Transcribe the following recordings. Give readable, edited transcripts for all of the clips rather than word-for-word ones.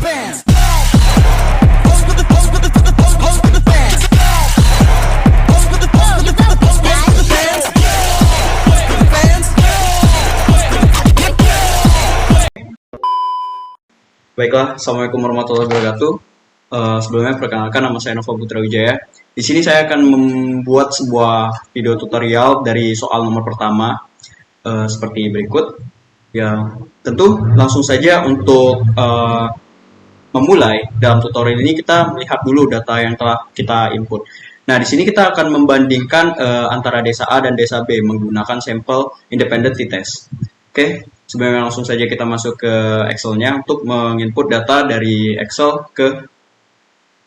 fans. Baiklah, Assalamualaikum warahmatullahi wabarakatuh. Sebelumnya perkenalkan, nama saya Nova Putra Wijaya. Di sini saya akan membuat sebuah video tutorial dari soal nomor pertama seperti berikut. Ya, tentu langsung saja untuk memulai dalam tutorial ini kita melihat dulu data yang telah kita input. Nah, di sini kita akan membandingkan antara desa A dan desa B menggunakan sampel independent t-test. Oke, sebelumnya langsung saja kita masuk ke Excel-nya untuk menginput data dari Excel ke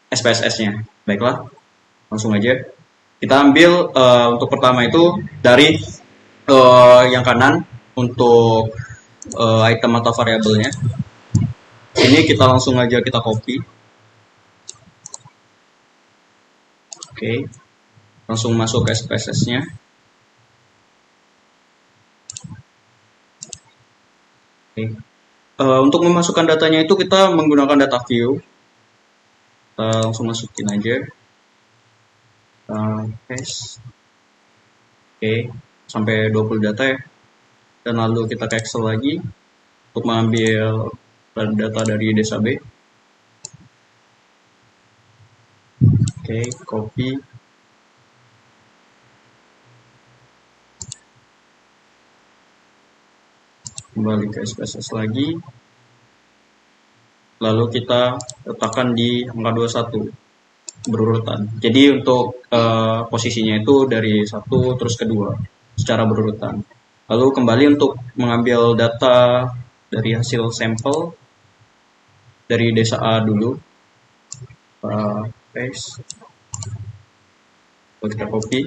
SPSS-nya. Baiklah, langsung aja. Kita ambil untuk pertama itu dari yang kanan untuk item atau variabelnya. Ini kita langsung aja kita copy. Oke, langsung masuk ke SPSS-nya. Oke. Untuk memasukkan datanya itu kita menggunakan data view. Kita langsung masukin aja. Paste. Oke, sampai 20 data ya. Dan lalu kita ke Excel lagi untuk mengambil data dari desa B. Oke, copy. Kembali ke SPSS lagi. Lalu kita letakkan di angka 21 berurutan. Jadi untuk posisinya itu dari 1 terus ke 2 secara berurutan. Lalu kembali untuk mengambil data dari hasil sampel dari desa A dulu. Paste. Lalu kita copy.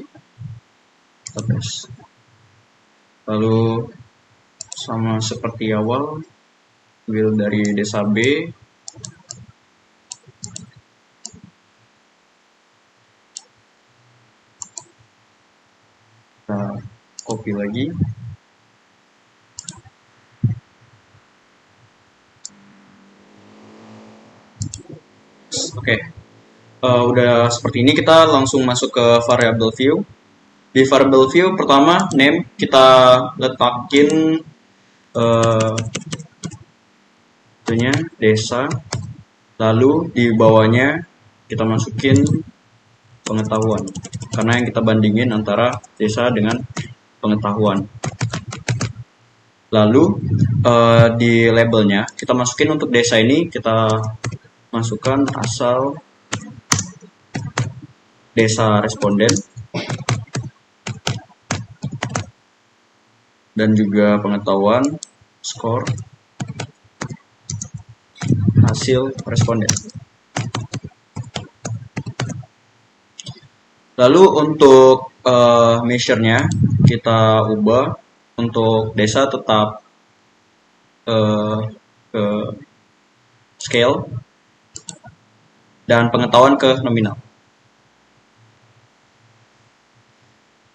Kita paste. Lalu sama seperti awal, ambil dari desa B. Kita copy lagi. Oke, udah seperti ini, kita langsung masuk ke variable view. Di variable view pertama name kita letakin itunya desa, lalu di bawahnya kita masukin pengetahuan karena yang kita bandingin antara desa dengan pengetahuan. Lalu di labelnya kita masukin untuk desa ini kita masukkan asal desa responden dan juga pengetahuan skor hasil responden. Lalu untuk measure-nya kita ubah, untuk desa tetap ke scale dan pengetahuan ke nominal.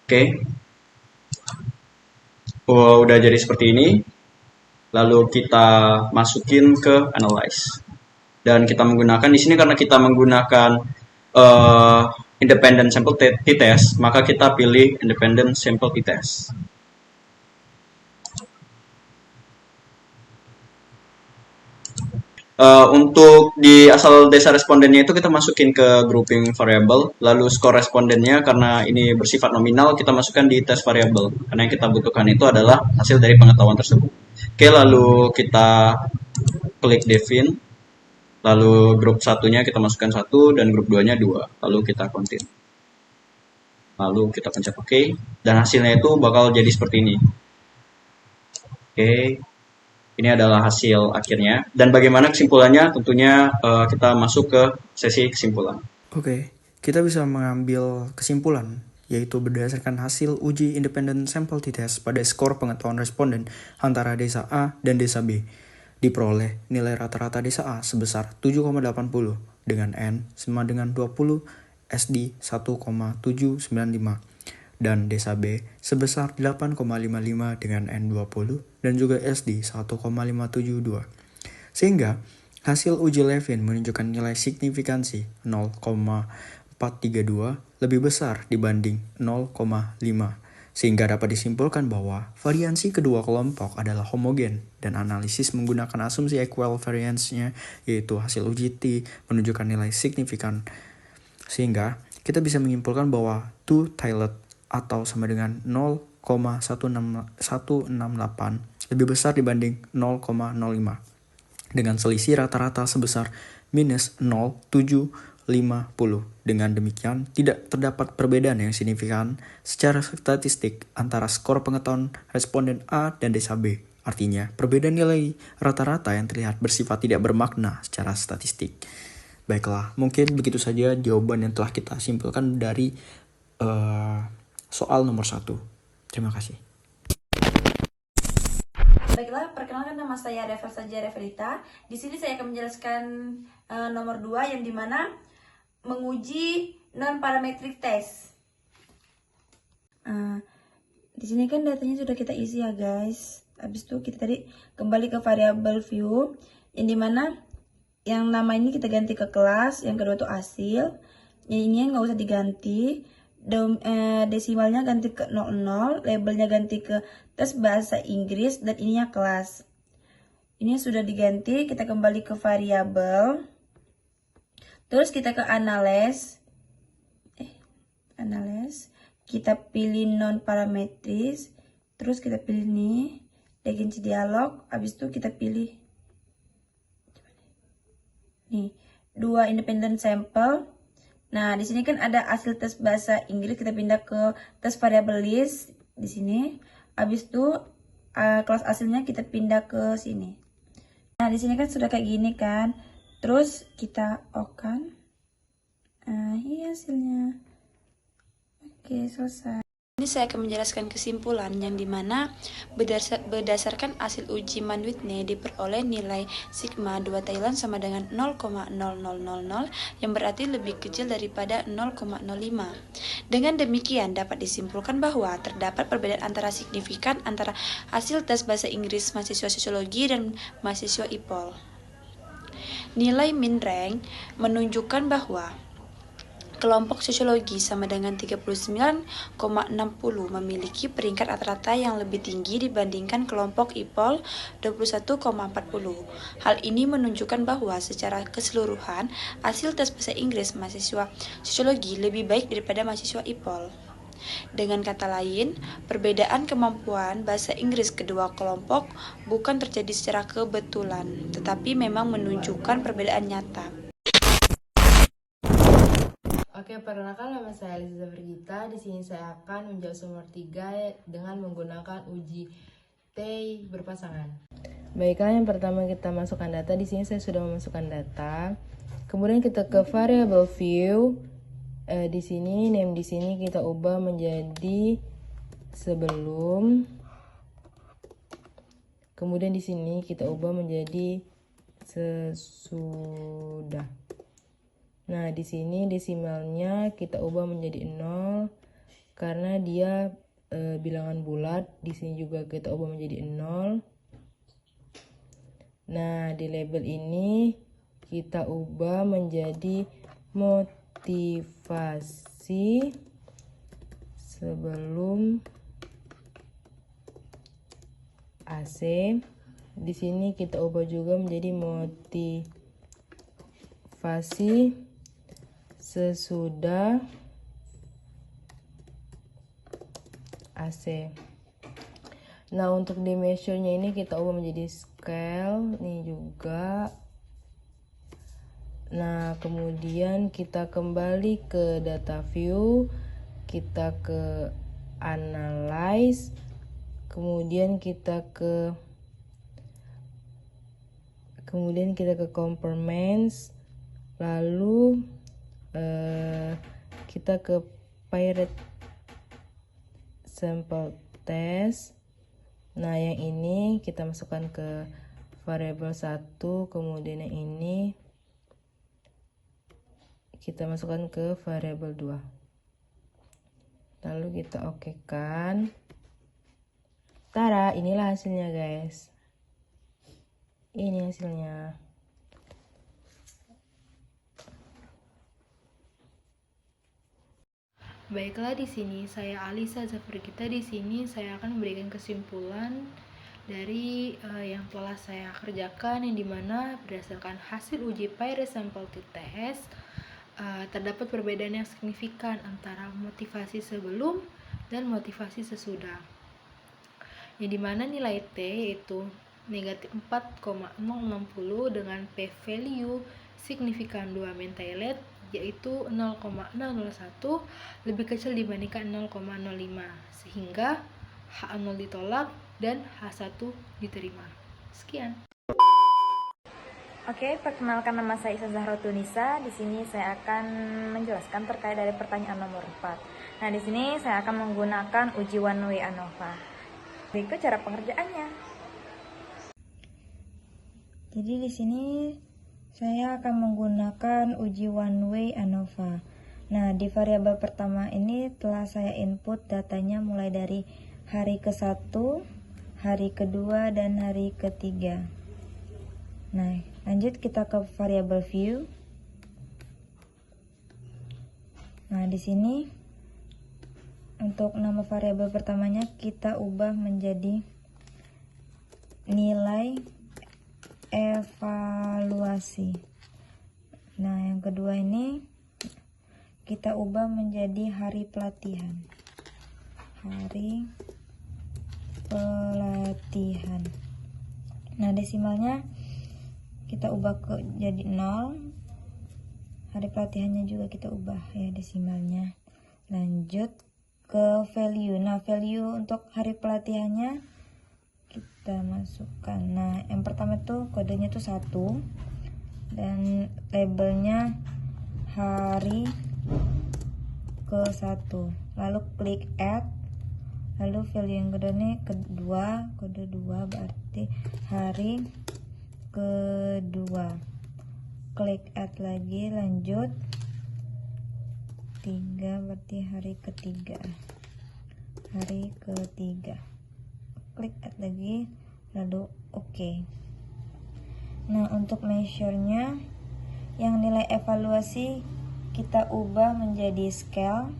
Oke. Udah jadi seperti ini. Lalu kita masukin ke analyze. Dan kita menggunakan di sini karena kita menggunakan independent sample t-test, maka kita pilih independent sample t-test. Untuk di asal desa respondennya itu kita masukin ke grouping variable, lalu skor respondennya karena ini bersifat nominal kita masukkan di test variable karena yang kita butuhkan itu adalah hasil dari pengetahuan tersebut. Oke, lalu kita klik define, lalu grup satunya kita masukkan 1 dan grup 2 nya 2, lalu kita continue, lalu kita pencet OK dan hasilnya itu bakal jadi seperti ini. Oke. Ini adalah hasil akhirnya. Dan bagaimana kesimpulannya? Tentunya kita masuk ke sesi kesimpulan. Oke, kita bisa mengambil kesimpulan, yaitu berdasarkan hasil uji independent sample t-test pada skor pengetahuan responden antara desa A dan desa B. Diperoleh nilai rata-rata desa A sebesar 7,80 dengan N sama dengan 20, SD 1,795. Dan desa B sebesar 8,55 dengan N20 dan juga SD 1,572. Sehingga Hasil uji Levin menunjukkan nilai signifikansi 0,432 lebih besar dibanding 0,5, sehingga dapat disimpulkan bahwa variansi kedua kelompok adalah homogen, dan analisis menggunakan asumsi equivariance-nya, yaitu hasil uji T, menunjukkan nilai signifikan, sehingga kita bisa menyimpulkan bahwa 2-tiled atau sama dengan 0,168 lebih besar dibanding 0,05, dengan selisih rata-rata sebesar minus 0,750. Dengan demikian, tidak terdapat perbedaan yang signifikan secara statistik antara skor pengetahuan responden A dan desa B. Artinya, perbedaan nilai rata-rata yang terlihat bersifat tidak bermakna secara statistik. Baiklah, mungkin begitu saja jawaban yang telah kita simpulkan dari soal nomor 1. Terima kasih. Baiklah, perkenalkan nama saya Reva Saja Revelita. Di sini saya akan menjelaskan nomor 2 yang dimana menguji non-parametric test. Di sini kan datanya sudah kita isi ya guys. Habis itu kita tadi kembali ke variabel view yang dimana yang nama ini kita ganti ke kelas, yang kedua itu hasil. Yang ini nggak usah diganti. Desimalnya ganti ke 00, labelnya ganti ke tes bahasa Inggris, dan ininya kelas. Ini sudah diganti, kita kembali ke variabel. Terus kita ke analyze. Kita pilih non parametris. Terus kita pilih nih, regency dialog. Habis itu kita pilih nih, 2 independent sample. Nah, di sini kan ada hasil tes bahasa Inggris, kita pindah ke tes variable list di sini. Habis itu kelas hasilnya kita pindah ke sini. Nah, di sini kan sudah kayak gini kan. Terus kita okan. Ini hasilnya. Oke, selesai. Ini saya akan menjelaskan kesimpulan yang dimana berdasarkan hasil uji Mann-Whitney diperoleh nilai sigma 2 Thailand sama dengan 0,0000 yang berarti lebih kecil daripada 0,05. Dengan demikian dapat disimpulkan bahwa terdapat perbedaan antara signifikan antara hasil tes bahasa Inggris mahasiswa sosiologi dan mahasiswa IPOL. Nilai min rank menunjukkan bahwa kelompok sosiologi sama dengan 39,60 memiliki peringkat rata-rata yang lebih tinggi dibandingkan kelompok IPOL 21,40. Hal ini menunjukkan bahwa secara keseluruhan hasil tes bahasa Inggris mahasiswa sosiologi lebih baik daripada mahasiswa IPOL. Dengan kata lain, perbedaan kemampuan bahasa Inggris kedua kelompok bukan terjadi secara kebetulan, tetapi memang menunjukkan perbedaan nyata. Oke, perkenalkan nama saya Elisa Vergita. Di sini saya akan menjawab nomor 3 dengan menggunakan uji T berpasangan. Baiklah, yang pertama kita masukkan data. Di sini saya sudah memasukkan data. Kemudian kita ke variable view. Di sini name di sini kita ubah menjadi sebelum. Kemudian di sini kita ubah menjadi sesudah. Nah, di sini desimalnya kita ubah menjadi 0 karena dia bilangan bulat. Di sini juga kita ubah menjadi 0. Nah, di label ini kita ubah menjadi motivasi sebelum AC. Di sini kita ubah juga menjadi motivasi sesudah AC. Nah, untuk di measure-nya ini kita ubah menjadi scale nih juga. Nah, kemudian kita kembali ke data view, kita ke analyze, kemudian kita ke components, lalu kita ke pirate sample test. Nah, yang ini kita masukkan ke variabel 1, kemudian yang ini kita masukkan ke variabel 2. Lalu kita okekan. Tara, inilah hasilnya guys. Ini hasilnya. Baiklah, di sini saya Alisa Zafargita. Di sini saya akan memberikan kesimpulan dari yang telah saya kerjakan, yang dimana berdasarkan hasil uji Paired Resemblance Test terdapat perbedaan yang signifikan antara motivasi sebelum dan motivasi sesudah, yang dimana nilai T yaitu negatif 4,060 dengan p-value signifikan 2 mentile yaitu 0,001 lebih kecil dibandingkan 0,05, sehingga H0 ditolak dan H1 diterima. Sekian. Oke, perkenalkan nama saya Isa Zahra Tunisa. Di sini saya akan menjelaskan terkait dari pertanyaan nomor 4. Nah, di sini saya akan menggunakan uji one way ANOVA. Berikut cara pengerjaannya. Jadi di sini saya akan menggunakan uji one way ANOVA. Nah, di variabel pertama ini telah saya input datanya mulai dari hari ke-1, hari kedua, dan hari ketiga. Nah, lanjut kita ke variabel view. Nah, di sini untuk nama variabel pertamanya kita ubah menjadi nilai evaluasi. Nah, yang kedua ini kita ubah menjadi hari pelatihan. Hari pelatihan. Nah, desimalnya kita ubah ke jadi 0. Hari pelatihannya juga kita ubah ya desimalnya. Lanjut ke value. Nah, value untuk hari pelatihannya kita masukkan. Nah, yang pertama tuh kodenya tuh 1 dan labelnya hari ke-1. Lalu klik add. Lalu value yang kedua nih kedua, kode 2 berarti hari kedua. Klik add lagi, lanjut 3 berarti hari ketiga. Hari ketiga. Klik add lagi, lalu oke. Nah, untuk measure-nya yang nilai evaluasi kita ubah menjadi scale,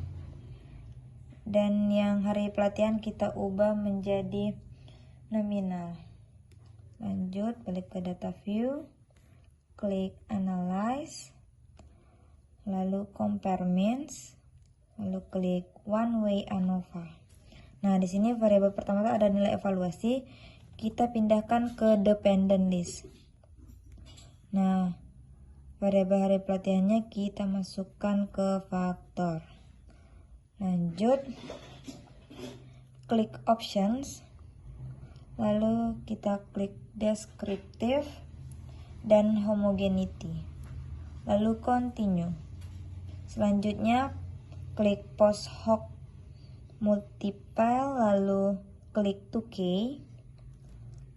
dan yang hari pelatihan kita ubah menjadi nominal. Lanjut, balik ke data view, klik analyze, lalu compare means, lalu klik one way ANOVA. Nah, di sini variabel pertama itu ada nilai evaluasi, kita pindahkan ke dependent list. Nah, variabel hari pelatihannya kita masukkan ke faktor. Lanjut, klik options, lalu kita klik descriptive dan homogeneity, lalu continue. Selanjutnya klik post hoc multiply, lalu klik 2K,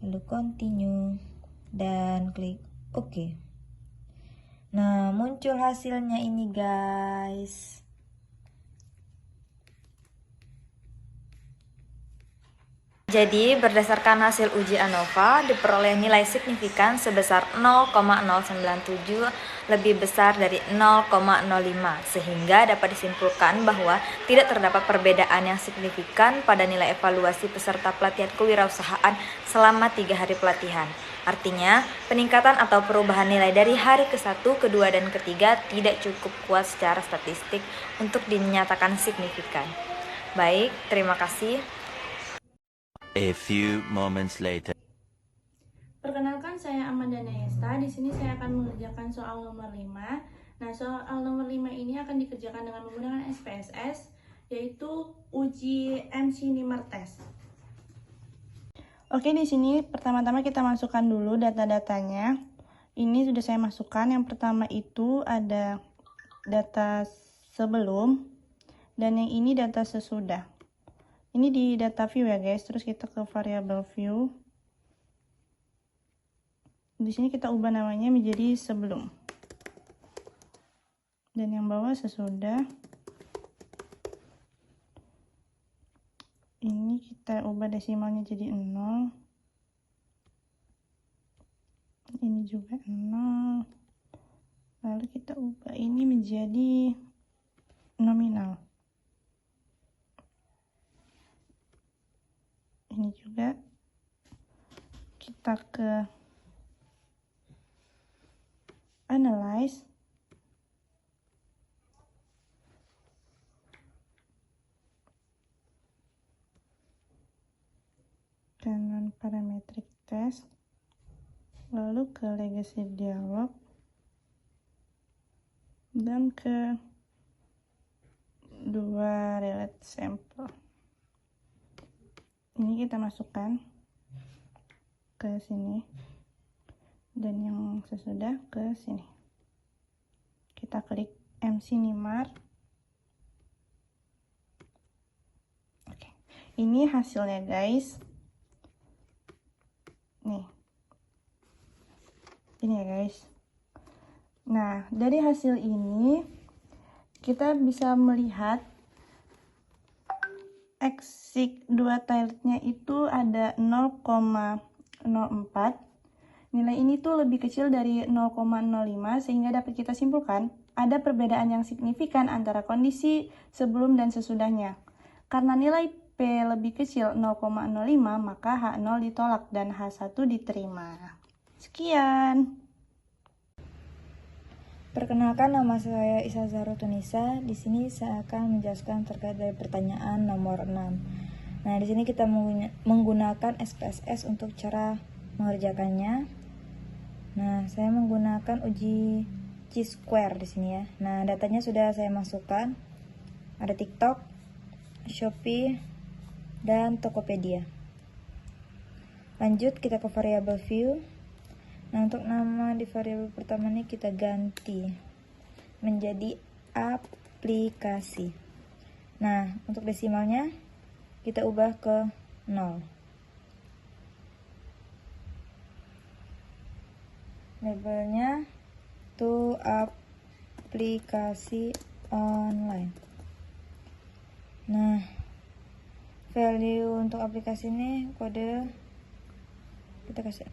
lalu continue dan klik OK. Nah, muncul hasilnya ini guys. Jadi, berdasarkan hasil uji ANOVA, diperoleh nilai signifikan sebesar 0,097 lebih besar dari 0,05, sehingga dapat disimpulkan bahwa tidak terdapat perbedaan yang signifikan pada nilai evaluasi peserta pelatihan kewirausahaan selama 3 hari pelatihan. Artinya, peningkatan atau perubahan nilai dari hari ke-1, ke-2, dan ke-3 tidak cukup kuat secara statistik untuk dinyatakan signifikan. Baik, terima kasih. A few moments later. Perkenalkan, saya Amanda Nesta. Di sini saya akan mengerjakan soal nomor 5. Nah, soal nomor 5 ini akan dikerjakan dengan menggunakan SPSS, yaitu uji MC-NIMER test. Oke, di sini pertama-tama kita masukkan dulu data-datanya. Ini sudah saya masukkan. Yang pertama itu ada data sebelum, dan yang ini data sesudah. Ini di data view ya guys. Terus kita ke variabel view. Di sini kita ubah namanya menjadi sebelum. Dan yang bawah sesudah. Ini kita ubah desimalnya jadi 0. Ini juga 0. Lalu kita ubah ini menjadi nominal. Ini juga kita ke analyze. Dan non-parametric test. Lalu ke legacy dialog. Dan ke dua relate sampel. Ini kita masukkan ke sini. Dan yang sesudah ke sini. Kita klik MC Nimar. Oke. Ini hasilnya guys. Nih. Ini ya guys. Nah, dari hasil ini kita bisa melihat exit 2 tiletnya itu ada 0,04. Nilai ini tuh lebih kecil dari 0,05 sehingga dapat kita simpulkan ada perbedaan yang signifikan antara kondisi sebelum dan sesudahnya. Karena nilai P lebih kecil 0,05 maka H0 ditolak dan H1 diterima. Sekian. Perkenalkan, nama saya Isa Zahro Tunisa. Di sini saya akan menjelaskan terkait dari pertanyaan nomor 6. Nah, di sini kita menggunakan SPSS untuk cara mengerjakannya. Nah, saya menggunakan uji Chi-square di sini ya. Nah, datanya sudah saya masukkan. Ada TikTok, Shopee, dan Tokopedia. Lanjut kita ke variable view. Nah, untuk nama di variabel pertama ini kita ganti menjadi aplikasi. Nah, untuk desimalnya kita ubah ke 0. Labelnya to aplikasi online. Nah, value untuk aplikasi ini kode kita kasih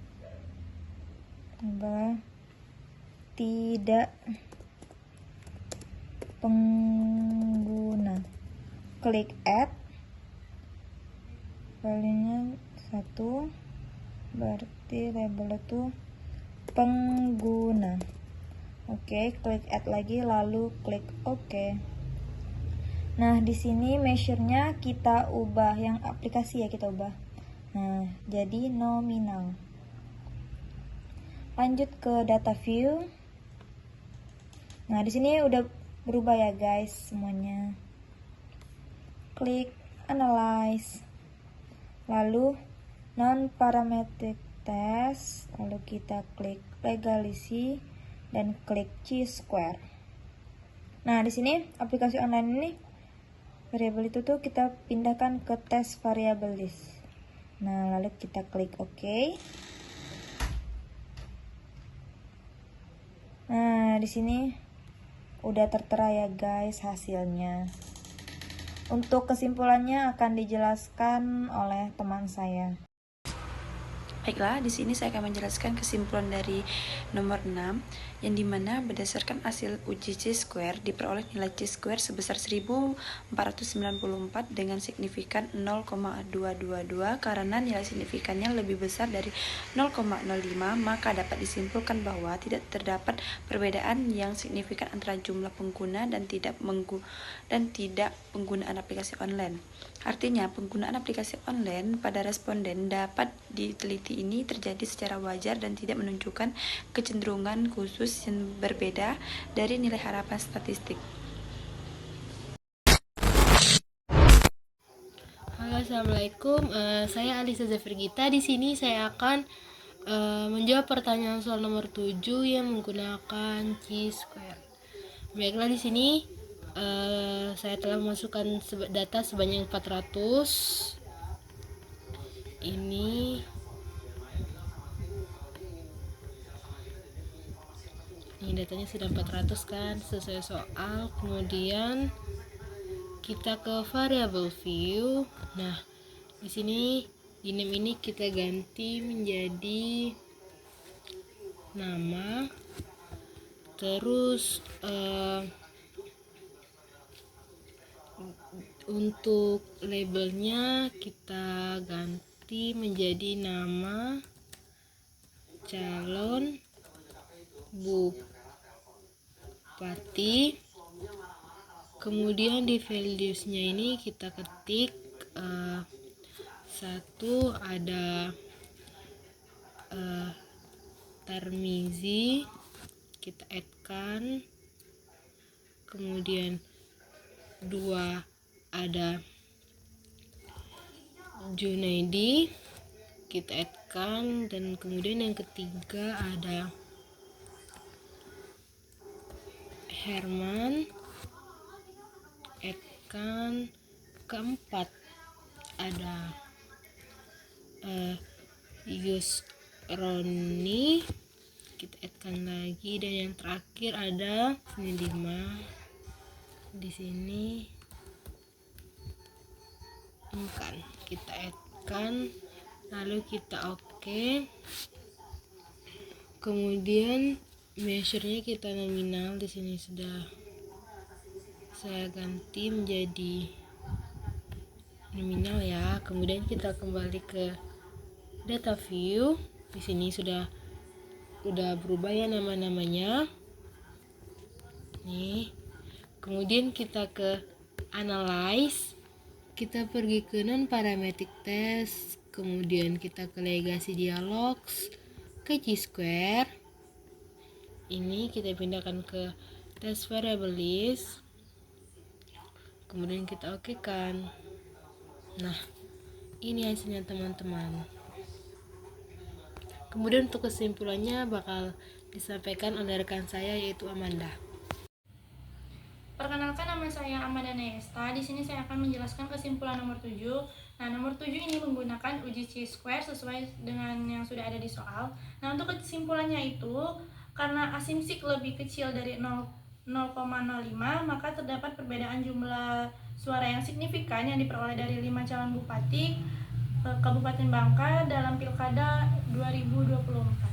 tidak pengguna. Klik add, value-nya 1, berarti label itu pengguna. Oke, klik add lagi lalu klik OK. Nah, di sini measure-nya kita ubah, yang aplikasi ya kita ubah. Nah, jadi nominal. Lanjut ke data view. Nah, di sini udah berubah ya guys semuanya. Klik analyze. Lalu non parametric test, lalu kita klik legalisi dan klik Chi-square. Nah, di sini aplikasi online ini variabel itu tuh kita pindahkan ke test variable list. Nah, lalu kita klik OK. Nah, di sini udah tertera ya guys hasilnya. Untuk kesimpulannya akan dijelaskan oleh teman saya. Baiklah, di sini saya akan menjelaskan kesimpulan dari nomor 6, yang dimana berdasarkan hasil uji Chi-square diperoleh nilai Chi-square sebesar 1494 dengan signifikan 0,222. Karena nilai signifikannya lebih besar dari 0,05, maka dapat disimpulkan bahwa tidak terdapat perbedaan yang signifikan antara jumlah pengguna dan tidak penggunaan aplikasi online. Artinya, penggunaan aplikasi online pada responden dapat diteliti ini terjadi secara wajar dan tidak menunjukkan kecenderungan khusus yang berbeda dari nilai harapan statistik. Halo, assalamualaikum. Saya Alisa Zafirgita. Di sini saya akan menjawab pertanyaan soal nomor 7 yang menggunakan Chi-square. Baiklah, di sini saya telah memasukkan data sebanyak 400. Ini datanya sudah 400 kan, sesuai soal. Kemudian kita ke variable view. Nah, di sini di name ini kita ganti menjadi nama. Terus untuk labelnya kita ganti ganti menjadi nama calon bupati. Kemudian di values-nya ini kita ketik satu ada Tarmizi, kita add-kan. Kemudian 2 ada Junaidi, kita add-kan. Dan kemudian yang ketiga ada Herman, add-kan. Keempat ada Yusroni, kita add-kan lagi. Dan yang terakhir ada ini 5 di sini kan kita add-kan, lalu kita oke. Kemudian measure-nya kita nominal, di sini sudah saya ganti menjadi nominal ya. Kemudian kita kembali ke data view. Di sini sudah berubah ya nama-namanya. Nih. Kemudian kita ke analyze. Kita pergi ke non-parametric test, kemudian kita ke legasi dialogs, ke G-square. Ini kita pindahkan ke test variable list. Kemudian kita oke kan. Nah, ini hasilnya teman-teman. Kemudian untuk kesimpulannya bakal disampaikan oleh rekan saya yaitu Amanda. Perkenalkan, nama saya Amanda Nesta. Di sini saya akan menjelaskan kesimpulan nomor 7. Nah, nomor 7 ini menggunakan uji chi-square sesuai dengan yang sudah ada di soal. Nah, untuk kesimpulannya itu, karena asimsik lebih kecil dari 0,05, maka terdapat perbedaan jumlah suara yang signifikan yang diperoleh dari 5 calon bupati Kabupaten Bangka dalam Pilkada 2024.